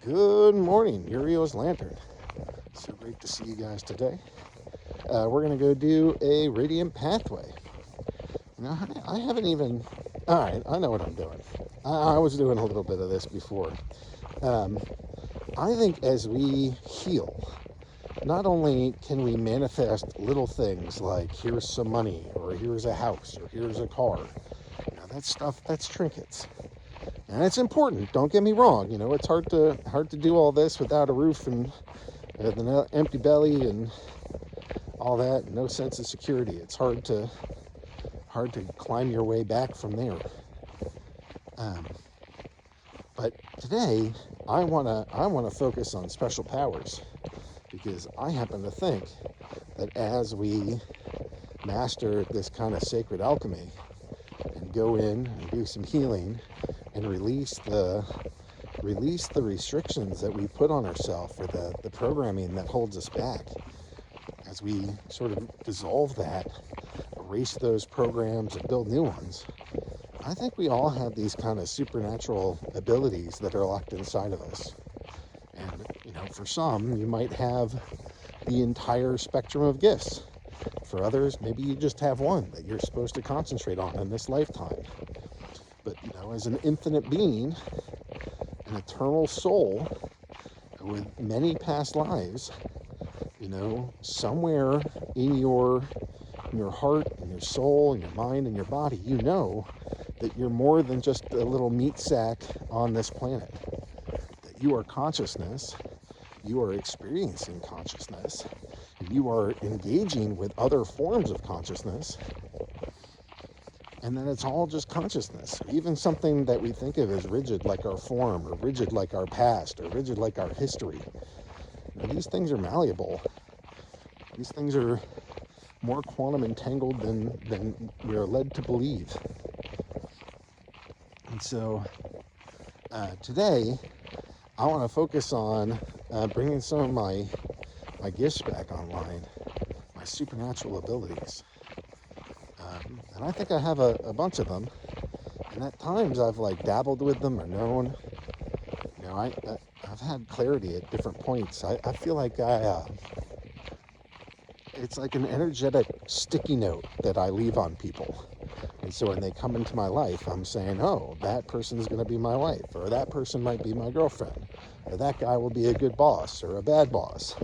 Good morning, Uriel's Lantern. So great to see you guys today. We're going to go do a radiant pathway. I haven't even... All right, I know what I'm doing. I was doing a little bit of this before. I think as we heal, not only can we manifest little things like here's some money, or here's a house, or here's a car. That's stuff, that's trinkets. And it's important, don't get me wrong. It's hard to do all this without a roof and an empty belly and all that, and no sense of security. It's hard to climb your way back from there. But today, I wanna focus on special powers, because I happen to think that as we master this kind of sacred alchemy and go in and do some healing and release the restrictions that we put on ourselves, or the programming that holds us back, as we sort of dissolve that, erase those programs and build new ones, I think we all have these kind of supernatural abilities that are locked inside of us. And, for some, you might have the entire spectrum of gifts. For others, maybe you just have one that you're supposed to concentrate on in this lifetime. But, as an infinite being, an eternal soul with many past lives, somewhere in your heart, in your soul, in your mind, in your body, that you're more than just a little meat sack on this planet. That you are consciousness, you are experiencing consciousness, you are engaging with other forms of consciousness, and then it's all just consciousness. Even something that we think of as rigid, like our form, or rigid like our past, or rigid like our history. These things are malleable. These things are more quantum entangled than we are led to believe. And so today, I want to focus on bringing some of my gifts back online, my supernatural abilities. And I think I have a bunch of them. And at times I've dabbled with them or known. I've had clarity at different points. I feel like it's like an energetic sticky note that I leave on people. And so when they come into my life, I'm saying, oh, that person's going to be my wife, or that person might be my girlfriend, or that guy will be a good boss or a bad boss.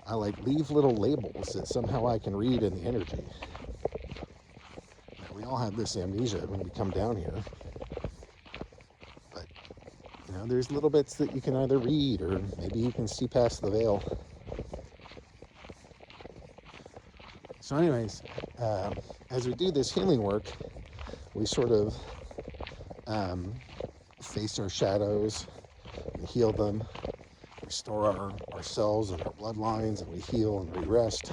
I leave little labels that somehow I can read in the energy. We all have this amnesia when we come down here. But, there's little bits that you can either read, or maybe you can see past the veil. So anyways, as we do this healing work, we sort of face our shadows, we heal them, restore ourselves and our bloodlines, and we heal and we rest,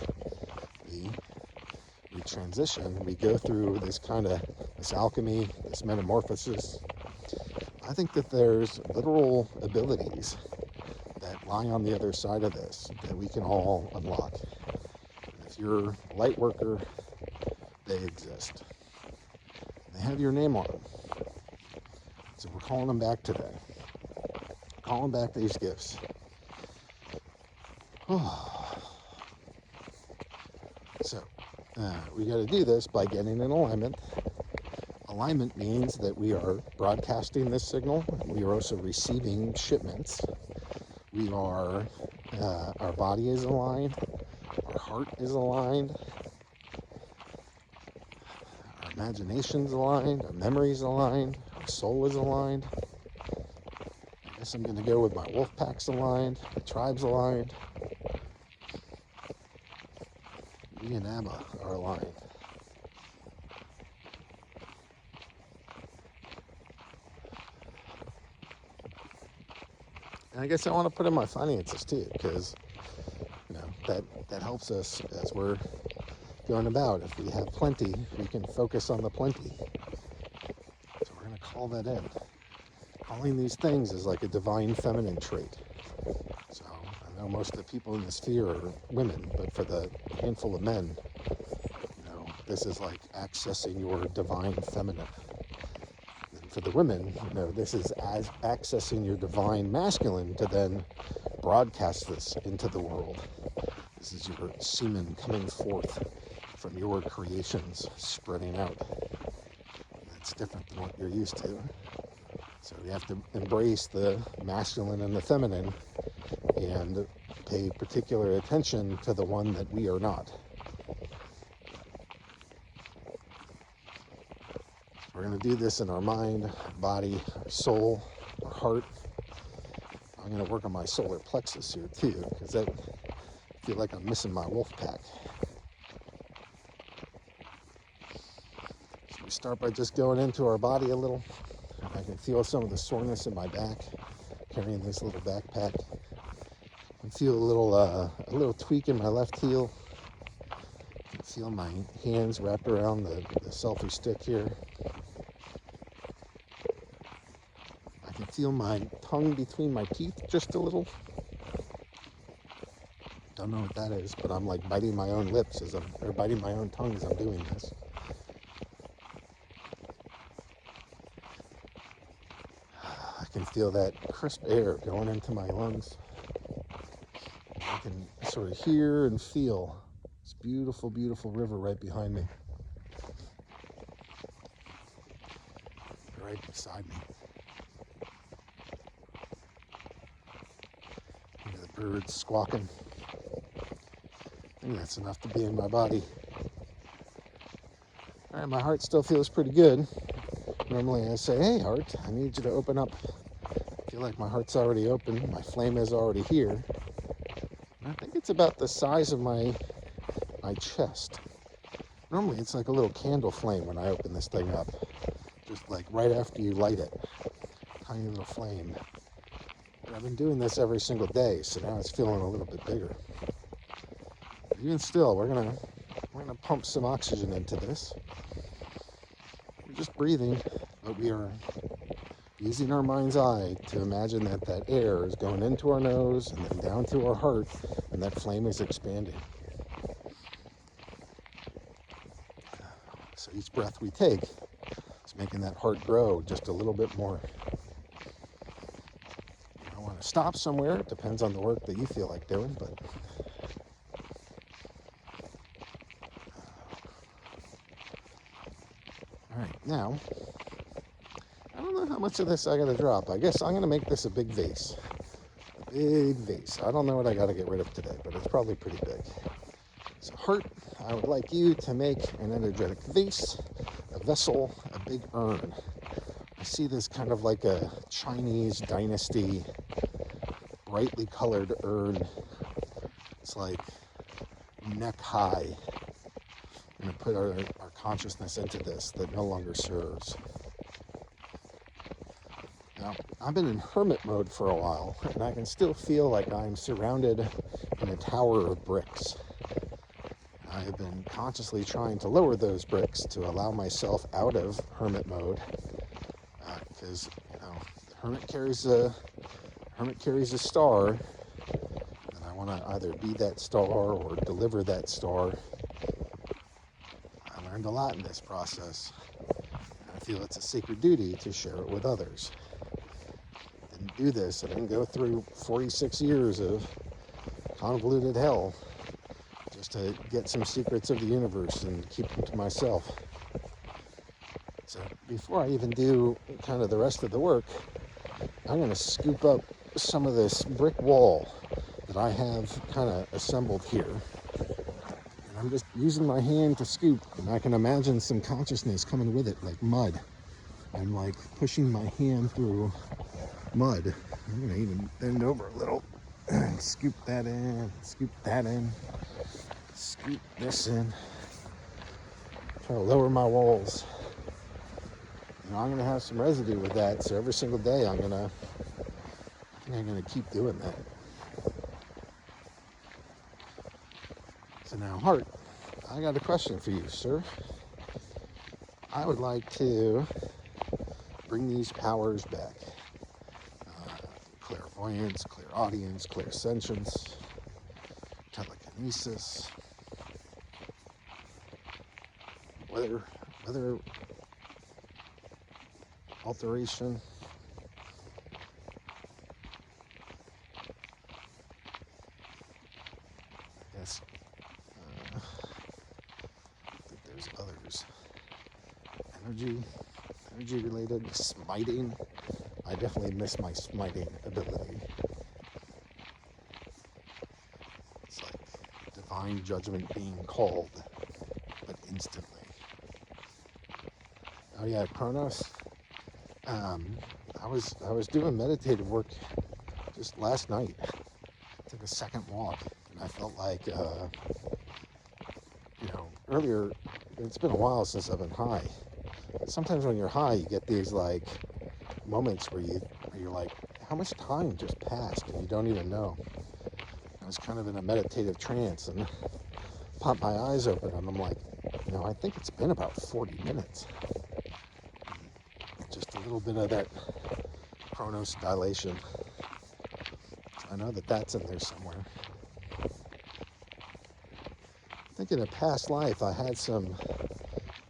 we transition, we go through this alchemy, this metamorphosis. I think that there's literal abilities that lie on the other side of this that we can all unlock. If you're a light worker, they exist. They have your name on them. So we're calling them back today. Calling back these gifts. So, we got to do this by getting in alignment. Alignment means that we are broadcasting this signal. We are also receiving shipments. Our body is aligned. Our heart is aligned. Our imagination's aligned. Our memory's aligned. Our soul is aligned. I guess I'm going to go with my wolf pack's aligned. My tribe's aligned. Me and Abba are aligned. And I guess I want to put in my finances too, because that helps us as we're going about. If we have plenty, we can focus on the plenty. So we're going to call that in. Calling these things is like a divine feminine trait. So I know most of the people in the sphere are women, but for the handful of men, this is like accessing your divine feminine. And for the women, this is as accessing your divine masculine to then broadcast this into the world. This is your semen coming forth from your creations, spreading out. That's different than what you're used to. So we have to embrace the masculine and the feminine and pay particular attention to the one that we are not. We're going to do this in our mind, body, our soul, our heart. I'm going to work on my solar plexus here too, because I feel like I'm missing my wolf pack. So we start by just going into our body a little. I can feel some of the soreness in my back, carrying this little backpack. I can feel a little tweak in my left heel. I can feel my hands wrapped around the selfie stick here. I can feel my tongue between my teeth just a little. Don't know what that is, but I'm like biting my own lips or biting my own tongue as I'm doing this. I can feel that crisp air going into my lungs. I can sort of hear and feel this beautiful, beautiful river right behind me. Right beside me. The birds squawking. I think that's enough to be in my body. All right, my heart still feels pretty good. Normally I say, hey heart, I need you to open up. I feel like my heart's already open. My flame is already here. And I think it's about the size of my chest. Normally it's like a little candle flame when I open this thing up. Just like right after you light it. Tiny little flame. But I've been doing this every single day, so now it's feeling a little bit bigger. But even still, we're gonna pump some oxygen into this. We're just breathing, but we are using our mind's eye to imagine that that air is going into our nose and then down to our heart, and that flame is expanding. So each breath we take is making that heart grow just a little bit more. I want to stop somewhere. It depends on the work that you feel like doing, but all right, now I don't know how much of this I got to drop. I guess I'm going to make this a big vase. A big vase. I don't know what I got to get rid of today, but it's probably pretty big. So heart, I would like you to make an energetic vase, a vessel, a big urn. I see this kind of like a Chinese dynasty, brightly colored urn. It's like neck high. I'm going to put our consciousness into this that no longer serves. Now, I've been in hermit mode for a while, and I can still feel like I'm surrounded in a tower of bricks. I have been consciously trying to lower those bricks to allow myself out of hermit mode, because the hermit carries a star, and I want to either be that star or deliver that star. I learned a lot in this process, and I feel it's a sacred duty to share it with others. I didn't do this. I didn't go through 46 years of convoluted hell just to get some secrets of the universe and keep them to myself. So before I even do kind of the rest of the work, I'm going to scoop up some of this brick wall that I have kind of assembled here. And I'm just using my hand to scoop, and I can imagine some consciousness coming with it, like mud. I'm like pushing my hand through mud. I'm going to even bend over a little and scoop that in, scoop that in. Scoop this in. Try to lower my walls. I'm going to have some residue with that, so every single day I'm going to keep doing that. So now, heart, I got a question for you, sir. I would like to bring these powers back. Clairvoyance, clairaudience, clairsentience, telekinesis. Whether alteration. Yes. I think there's others. Energy related, smiting. I definitely miss my smiting ability. It's like divine judgment being called, but instantly. Oh yeah, Kronos. I was doing meditative work just last night. Took a second walk, and I felt like, earlier. It's been a while since I've been high. Sometimes when you're high, you get these like moments where you're like, how much time just passed, and you don't even know. I was kind of in a meditative trance, and popped my eyes open, and I'm like, I think it's been about 40 minutes. Just a little bit of that Kronos dilation. I know that that's in there somewhere. I think in a past life I had some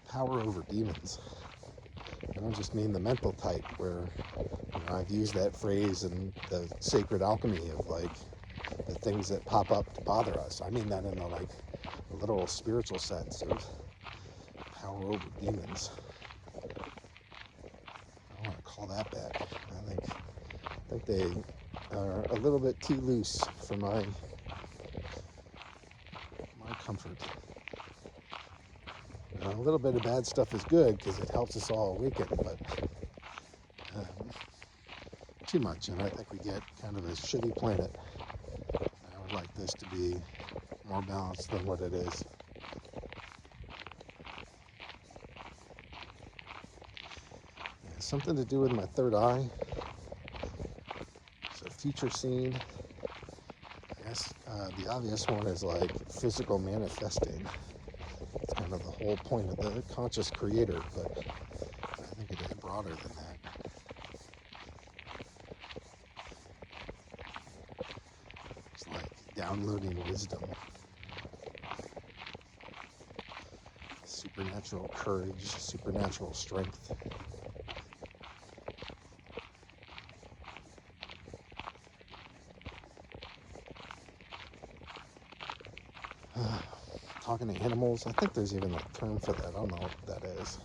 power over demons. I don't just mean the mental type, where I've used that phrase in the sacred alchemy of like the things that pop up to bother us. I mean that in the like a literal spiritual sense of power over demons. I want to call that back. I think they are a little bit too loose for my comfort. A little bit of bad stuff is good because it helps us all awaken, but too much, and I think we get kind of a shitty planet. I would like this to be more balanced than what it is. Yeah, something to do with my third eye. So future scene. I guess the obvious one is like physical manifesting. It's kind of the whole point of the conscious creator, but I think it is broader than that. It's like downloading wisdom, supernatural courage, supernatural strength. Talking to animals. I think there's even a term for that. I don't know what that is.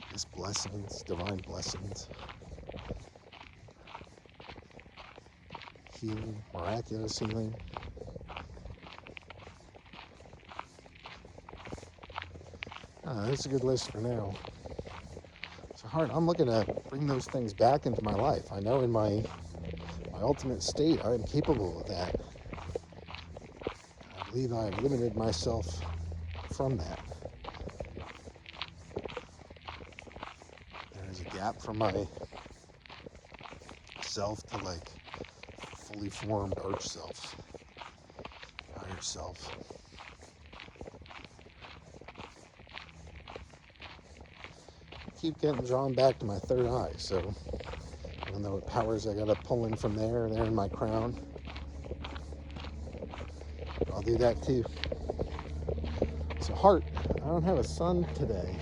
I guess blessings, divine blessings. Healing, miraculous healing. That's a good list for now. It's hard. I'm looking to bring those things back into my life. I know in my ultimate state, I am capable of that. I believe I have limited myself from that. There is a gap from my self to like fully formed arch self, higher self. Keep getting drawn back to my third eye, so even though it powers I gotta pull in from there in my crown, I'll do that too. So heart, I don't have a sun today.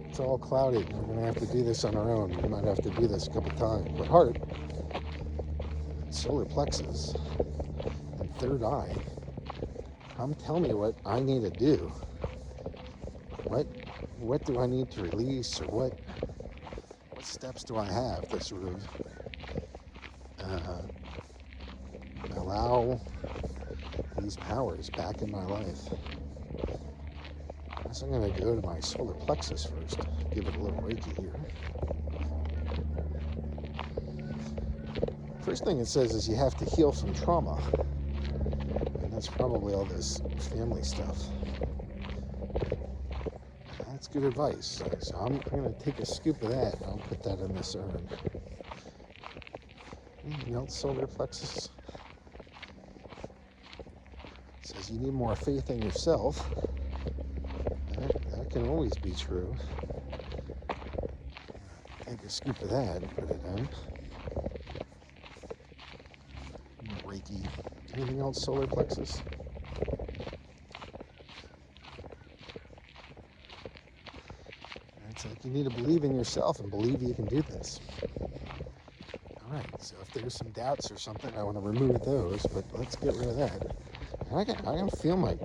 It's all cloudy. We're gonna have to do this on our own. We might have to do this a couple times. But heart, solar plexus, and third eye, tell me what I need to do. What do I need to release, or what steps do I have to sort of allow these powers back in my life? I guess I'm going to go to my solar plexus first, give it a little Reiki here. First thing it says is you have to heal from trauma, and that's probably all this family stuff. That's good advice. So I'm going to take a scoop of that and I'll put that in this urn. Anything else, solar plexus? It says you need more faith in yourself. That can always be true. Take a scoop of that and put it in. Reiki Anything else solar plexus? It's like you need to believe in yourself and believe you can do this. All right, so if there's some doubts or something, I want to remove those, but let's get rid of that. I can feel my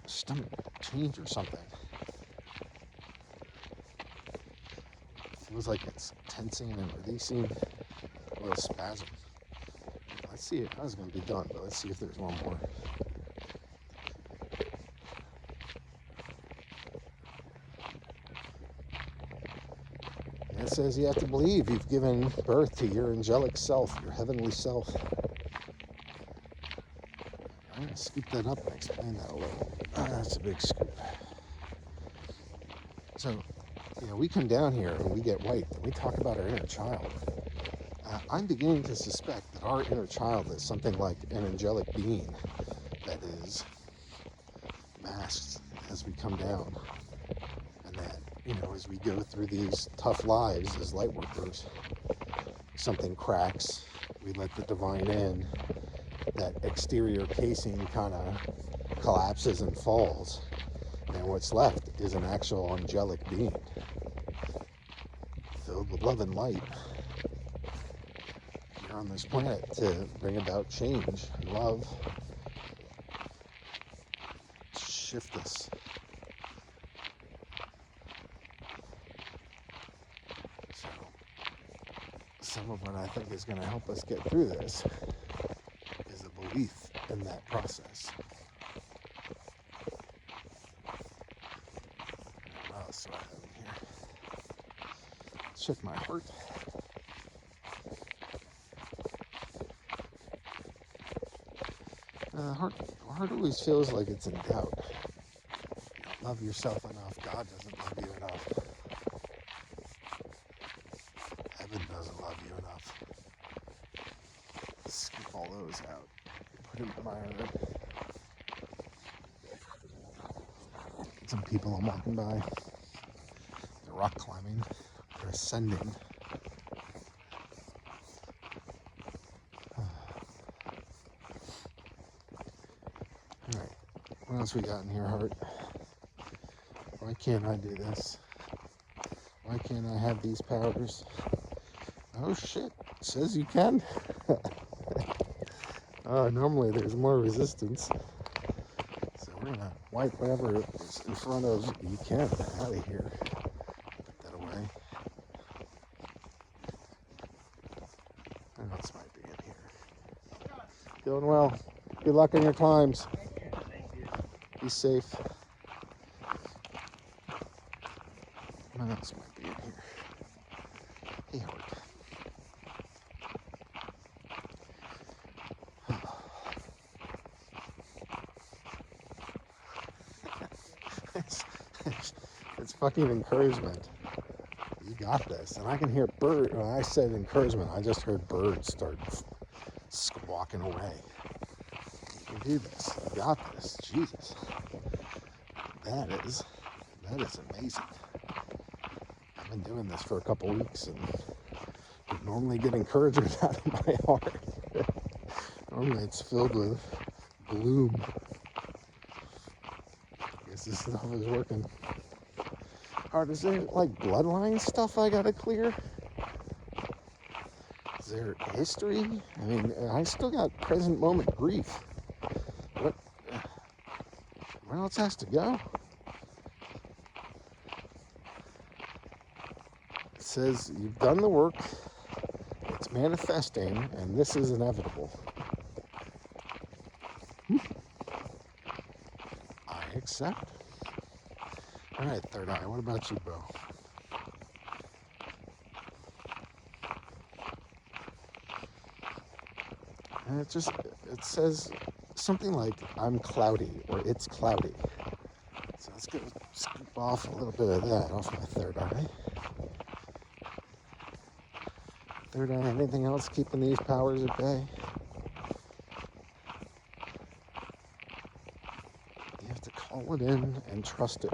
stomach change or something. Feels like it's tensing and releasing, a little spasm. Let's see it. I was going to be done, but let's see if there's one more. It says you have to believe you've given birth to your angelic self, your heavenly self. I'm going to scoop that up and explain that a little. That's a big scoop. So, we come down here and we get wiped and we talk about our inner child. I'm beginning to suspect that our inner child is something like an angelic being that is masked as we come down. And that, as we go through these tough lives as light workers, something cracks, we let the divine in, that exterior casing kind of collapses and falls, and what's left is an actual angelic being filled with love and light here on this planet to bring about change and love, shift us. So some of what I think is going to help us get through this is a belief in that process. What else do I have in here? Check my heart. Heart always feels like it's in doubt. You don't love yourself enough. God doesn't love you enough. Heaven doesn't love you enough. Skip all those out. Put them in my heart. Some people I'm walking by. They're rock climbing. They're ascending. Alright, what else we got in here, heart? Why can't I do this? Why can't I have these powers? Oh shit, it says you can. Normally there's more resistance. So we're gonna wipe whatever is in front of you can out of here. Put that away. What else might be in here? Doing well. Good luck in your times. Be safe. What else might be in here? Hey, heart. It's fucking encouragement. You got this. And I can hear birds. When I said encouragement, I just heard birds start squawking away. You can do this. You got this. Jesus. That is amazing. I've been doing this for a couple weeks and I normally get encouragement out of my heart. Normally it's filled with gloom. I guess this stuff is working. Alright, is there like bloodline stuff I gotta clear? Is there history? I mean, I still got present moment grief. What else has to go? It says you've done the work, it's manifesting, and this is inevitable. I accept. Alright, third eye, what about you, bro? And it says something like, I'm cloudy, or it's cloudy. So let's go scoop off a little bit of that off my third eye. Third eye, anything else keeping these powers at bay? You have to call it in and trust it.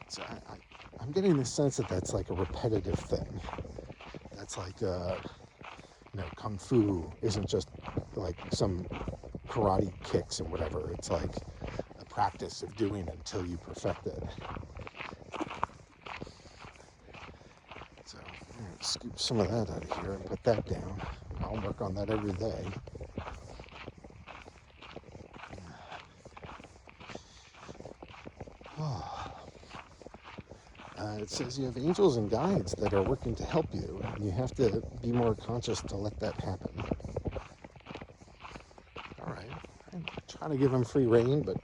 So I'm getting the sense that that's like a repetitive thing. That's like, Kung Fu isn't just like some karate kicks and whatever. It's like a practice of doing it until you perfect it. So I'm going to scoop some of that out of here and put that down. I'll work on that every day. It says you have angels and guides that are working to help you, and you have to be more conscious to let that happen. All right, I'm trying to give them free rein, but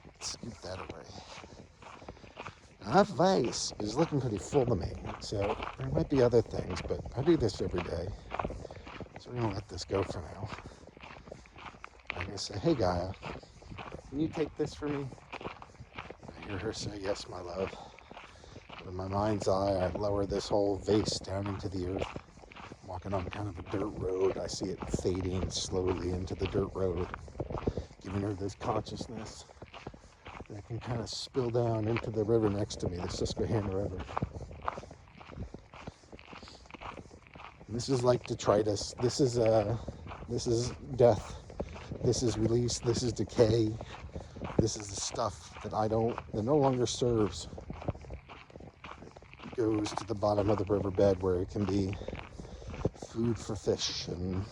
let's scoop that away. Now, that vase is looking pretty full to me, so there might be other things, but I do this every day, so we're going to let this go for now. I'm going to say, hey Gaia, can you take this for me? I hear her say, yes, my love. In my mind's eye, I lower this whole vase down into the earth. I'm walking on kind of a dirt road. I see it fading slowly into the dirt road, giving her this consciousness that can kind of spill down into the river next to me, the Susquehanna River. And this is like detritus. This is death. This is release. This is decay. This is the stuff that no longer serves. Goes to the bottom of the riverbed where it can be food for fish and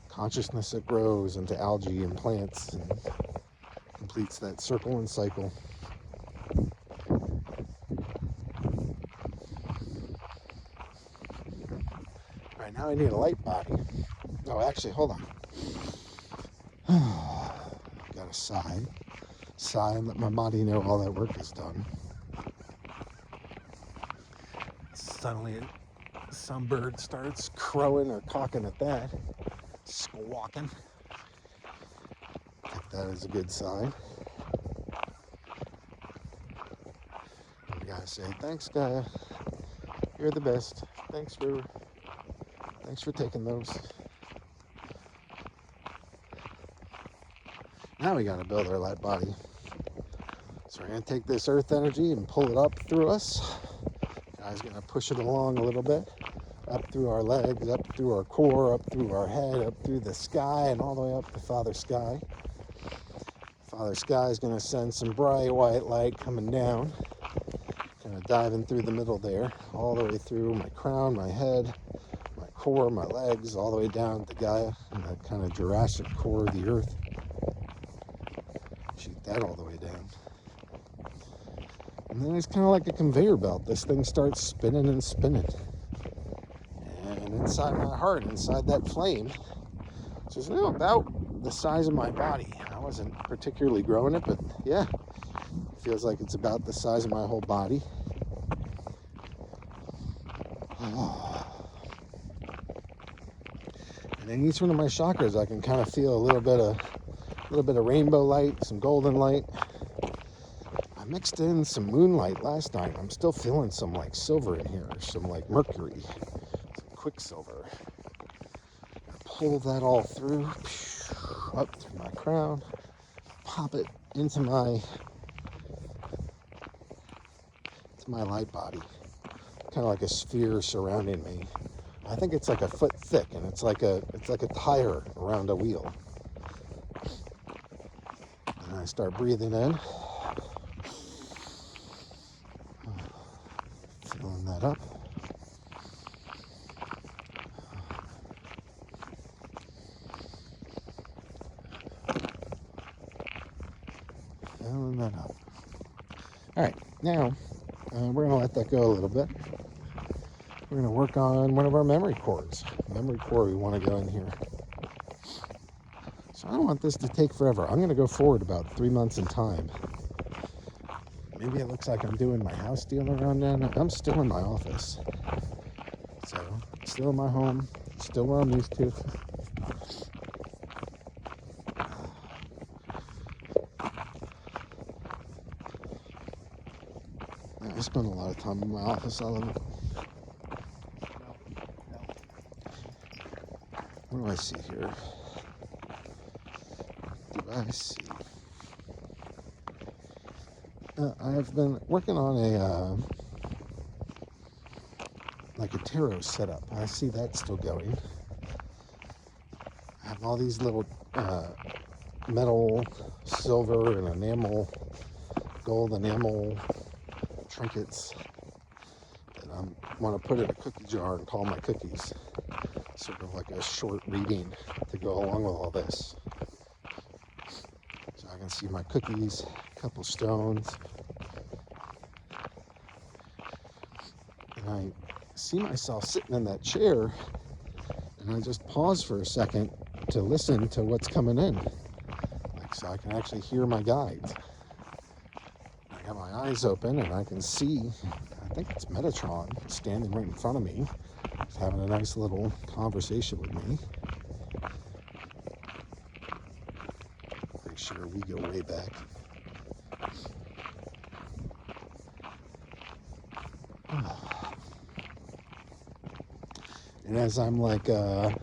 consciousness that grows into algae and plants and completes that circle and cycle. All right, now I need a light body. Oh, actually, hold on. Got to sigh and let my body know all that work is done. Suddenly some bird starts crowing or cawking at that, squawking. Take that as a good sign. We gotta say, thanks Gaia, you're the best. Thanks for taking those. Now we gotta build our light body. So we're gonna take this earth energy and pull it up through us. Guy's gonna push it along a little bit, up through our legs, up through our core, up through our head, up through the sky, and all the way up to Father Sky. Father Sky is gonna send some bright white light coming down, kind of diving through the middle there, all the way through my crown, my head, my core, my legs, all the way down to Gaia, and that kind of Jurassic core of the earth. Shoot that all the way down. And then it's kind of like a conveyor belt. This thing starts spinning and spinning. And inside my heart, inside that flame, which is about the size of my body. I wasn't particularly growing it, but yeah, it feels like it's about the size of my whole body. And in each one of my chakras, I can kind of feel a little bit of rainbow light, some golden light. I mixed in some moonlight last night. I'm still feeling some like silver in here, some like mercury, some quicksilver. Pull that all through, up through my crown, pop it into my light body, kind of like a sphere surrounding me. I think it's like a foot thick, and it's like a tire around a wheel. And I start breathing in. Filling that up. Filling that up. All right, now we're going to let that go a little bit. We're going to work on one of our memory cores. Memory core we want to go in here. So I don't want this to take forever. I'm going to go forward about 3 months in time. Maybe it looks like I'm doing my house deal around then. I'm still in my office. So, still in my home. Still where I'm used to. I spend a lot of time in my office. I love it. What do I see here? I have been working on like a tarot setup. I see that still going. all these little metal, silver, and enamel, gold enamel trinkets that I want to put in a cookie jar and call my cookies. Sort of like a short reading to go along with all this. So I can see my cookies, a couple stones, and I see myself sitting in that chair, and I just pause for a second to listen to what's coming in, like, so I can actually hear my guides. I got my eyes open and I can see, I think it's Metatron standing right in front of me. He's having a nice little conversation with me. Pretty sure we go way back. And as I'm like, I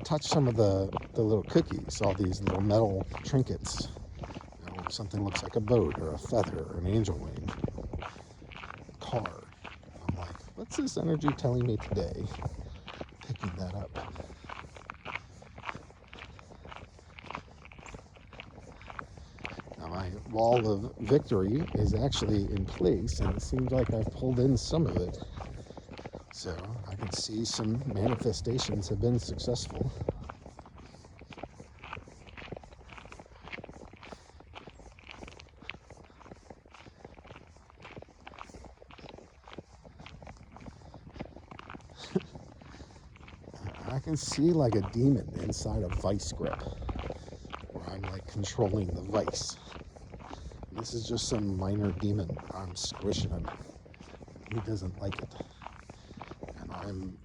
touch some of the little cookies, all these little metal trinkets. You know, something looks like a boat or a feather or an angel wing, a car. I'm like, what's this energy telling me today? Picking that up. Now my wall of victory is actually in place, and it seems like I've pulled in some of it. So I can see some manifestations have been successful. I can see like a demon inside a vice grip, where I'm like controlling the vice. And this is just some minor demon. I'm squishing him. He doesn't like it. And I'm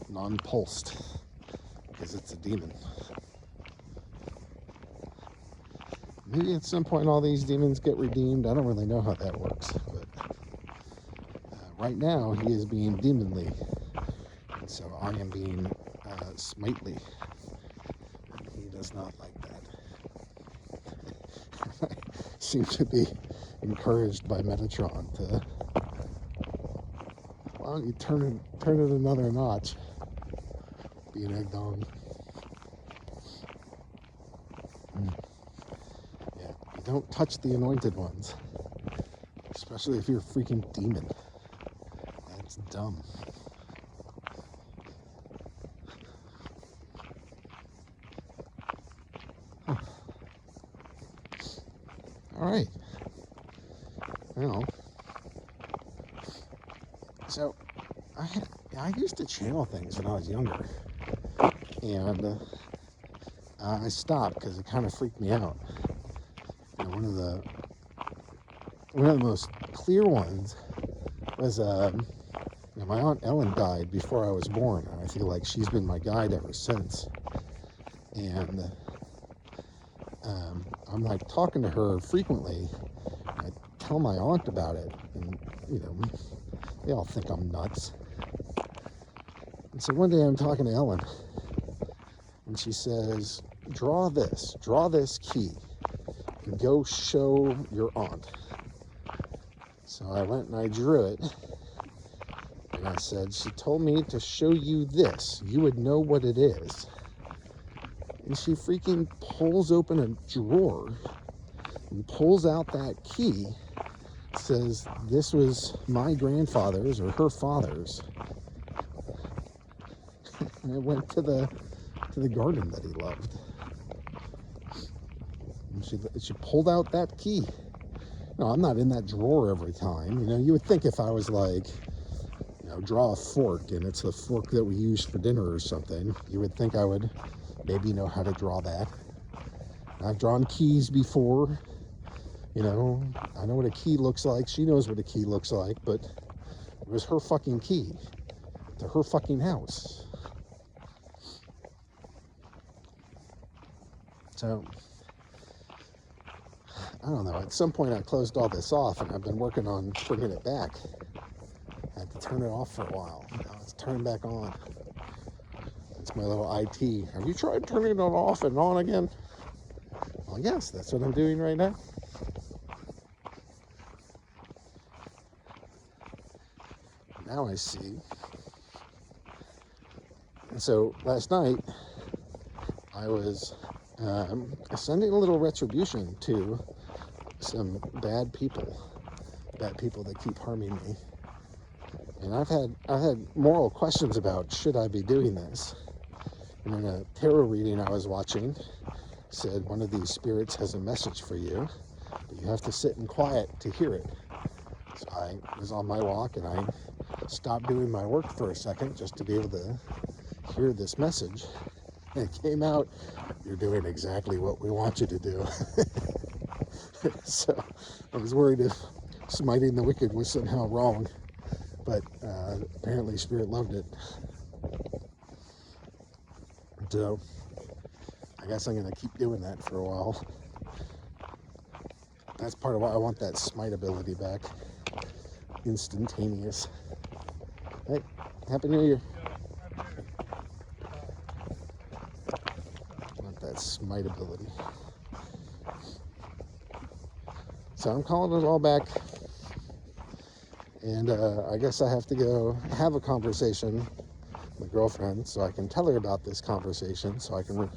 non-pulsed because it's a demon. Maybe at some point all these demons get redeemed. I don't really know how that works, but right now he is being demonly, and so I am being smitely, and he does not like that. I seem to be encouraged by Metatron to, why don't you turn it another notch, being egged on. Yeah, you don't touch the anointed ones, especially if you're a freaking demon. That's dumb. Huh. All right. Well, so I used to channel things when I was younger, and I stopped because it kind of freaked me out. You know, one of the most clear ones was you know, my Aunt Ellen died before I was born, and I feel like she's been my guide ever since. And I'm like talking to her frequently. I tell my aunt about it, and you know, they all think I'm nuts. And so one day I'm talking to Ellen, and she says, draw this key, and go show your aunt. So I went and I drew it, and I said, she told me to show you this. You would know what it is. And she freaking pulls open a drawer and pulls out that key, says this was my grandfather's or her father's. And it went to the garden that he loved. And she pulled out that key. No, I'm not in that drawer every time. You know, you would think if I was like, you know, draw a fork and it's the fork that we use for dinner or something, you would think I would maybe know how to draw that. I've drawn keys before. You know, I know what a key looks like. She knows what a key looks like, but it was her fucking key to her fucking house. So, I don't know. At some point I closed all this off, and I've been working on bringing it back. I had to turn it off for a while. Now it's turning back on. It's my little IT. Have you tried turning it off and on again? Well, yes, that's what I'm doing right now. Now I see. And so last night, I was sending a little retribution to some bad people that keep harming me. And I've had moral questions about, should I be doing this? And in a tarot reading I was watching, said one of these spirits has a message for you, but you have to sit in quiet to hear it. So I was on my walk and I stopped doing my work for a second just to be able to hear this message. And it came out, you're doing exactly what we want you to do. So I was worried if smiting the wicked was somehow wrong, but apparently Spirit loved it. So I guess I'm going to keep doing that for a while. That's part of why I want that smite ability back. Instantaneous. Hey, Happy New Year. I want that smite ability. So I'm calling it all back. And I guess I have to go have a conversation with my girlfriend so I can tell her about this conversation, so I can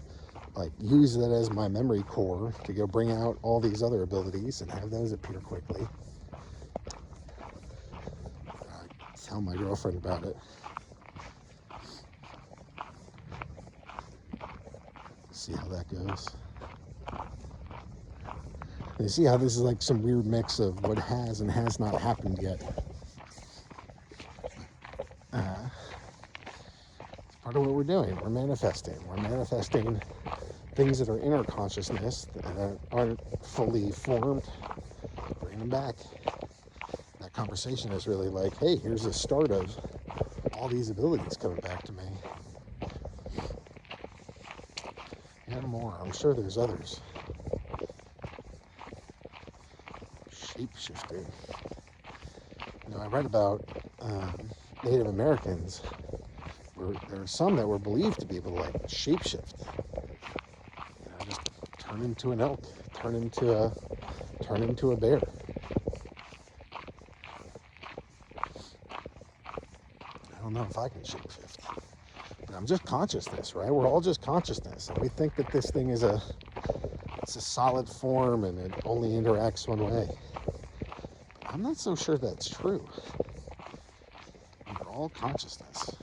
use that as my memory core to go bring out all these other abilities and have those appear quickly. Tell my girlfriend about it. See how that goes. You see how this is like some weird mix of what has and has not happened yet. It's part of what we're doing. We're manifesting. We're manifesting things that are in our consciousness that aren't fully formed. Bring them back. That conversation is really like, hey, here's the start of all these abilities coming back to me. And more. I'm sure there's others. Shape-shifting. I read about Native Americans. There are some that were believed to be able to shape-shift. Just turn into an elk, turn into a bear. I don't know if I can shape-shift. But I'm just consciousness, right? We're all just consciousness. And we think that this thing is it's a solid form and it only interacts one way. I'm not so sure that's true. We're all consciousness.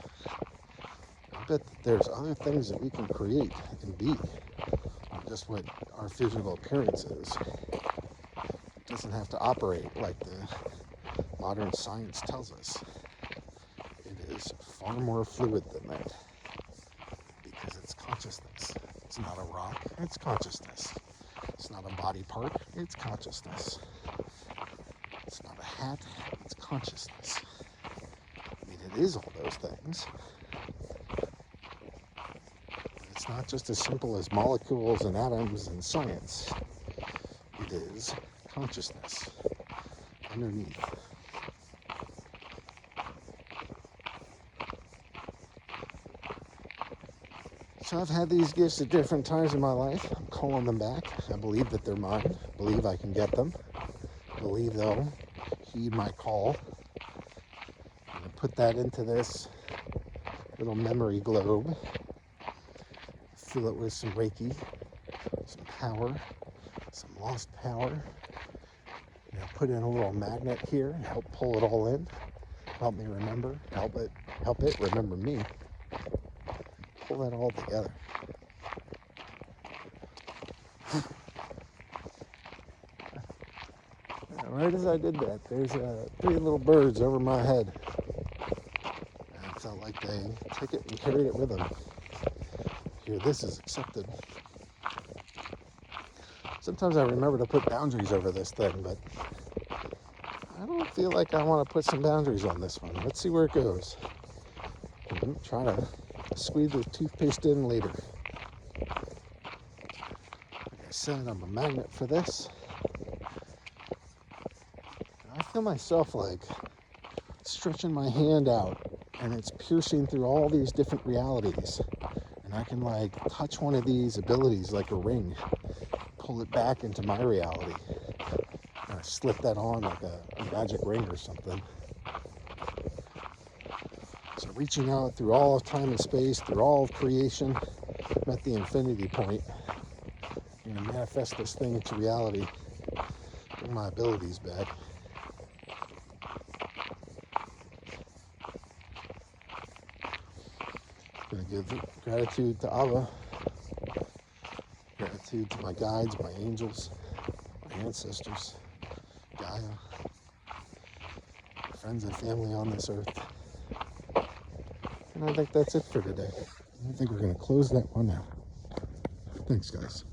I bet that there's other things that we can create and be, not just what our physical appearance is. It doesn't have to operate like the modern science tells us. It is far more fluid than that, because it's consciousness. It's not a rock, it's consciousness. It's not a body part, it's consciousness. It's not a hat, it's consciousness. I mean, it is all those things. But it's not just as simple as molecules and atoms and science. It is consciousness underneath. So I've had these gifts at different times in my life. I'm calling them back. I believe that they're mine. I believe I can get them. I believe they'll heed my call. I'm going to put that into this little memory globe. Fill it with some Reiki, some power, some lost power. Put in a little magnet here and help pull it all in. Help me remember. Help it remember me. Pull that all together. Right as I did that, there's 3 little birds over my head. And it felt like they took it and carried it with them. Here, this is accepted. Sometimes I remember to put boundaries over this thing, but I don't feel like I want to put some boundaries on this one. Let's see where it goes. Try to squeeze the toothpaste in later. Like I said, I'm a magnet for this. I feel myself stretching my hand out, and it's piercing through all these different realities. And I can touch one of these abilities like a ring, pull it back into my reality. And I slip that on like a magic ring or something. So reaching out through all of time and space, through all of creation, I'm at the infinity point. I'm going to manifest this thing into reality. Bring my abilities back. I'm going to give gratitude to Allah. Gratitude to my guides, my angels, my ancestors, Gaia, friends and family on this earth. And I think that's it for today. I think we're going to close that one out. Thanks, guys.